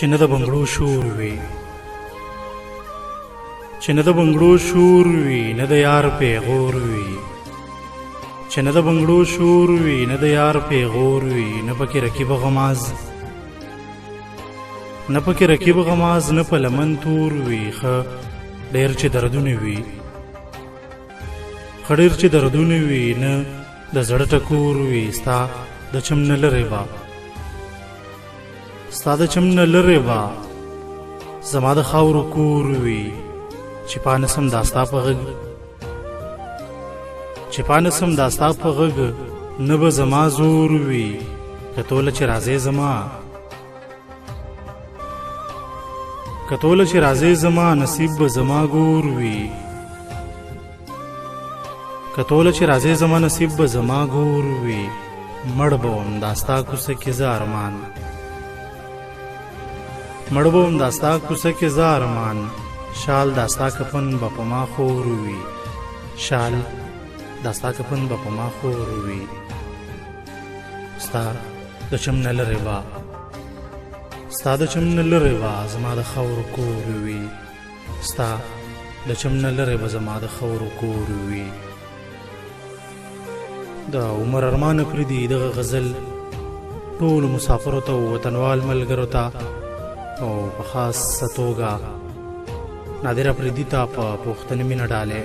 چې نه د بنګړو شور وي، چې نه د بنګړو شور وي، نه د یار پیغور وي، چې نه د بنګړو شور وي، نه د یار پیغور وي، نه پکې رکیب غماز، نه پکې رکیب غماز، نه په لمن تور وي. ښه ډېر چې دردونه وي، ښه ډېر چې دردونه وي، نه د زړه ټکور وي. ستا د چم نه لرې به، ستا د چم نه لرې به زما د خاورو کور وي. چې پانسم داستا په غږ، چې پانسم داستا په غږ، نه به زما زور وي. که توله چې راځې زما، که توله چې راځې زما، نصیب به زما ګور وي. که توله چې راځې زما، نصیب به زما ګور وي. مړ به وم داستا کوڅه کې زه ارمان، مړ به وم داستا کوڅه کې زه ارمان. شال داستا کفن به په ما خور وي، شال داستا کفن به په ما خور وي. ستا د چم نه لرې به، ستا د چم نه لرې به زما د خاورو کور وي. ستا د چم نه لرې به زما د خاورو کور وي. د عمر ارمان پردي دغه غزل ټولو مسافرو ته او وطنوال ملګرو ته او په خاصه توګه نادره پردي ته په پوښتنې مینه ډالۍ.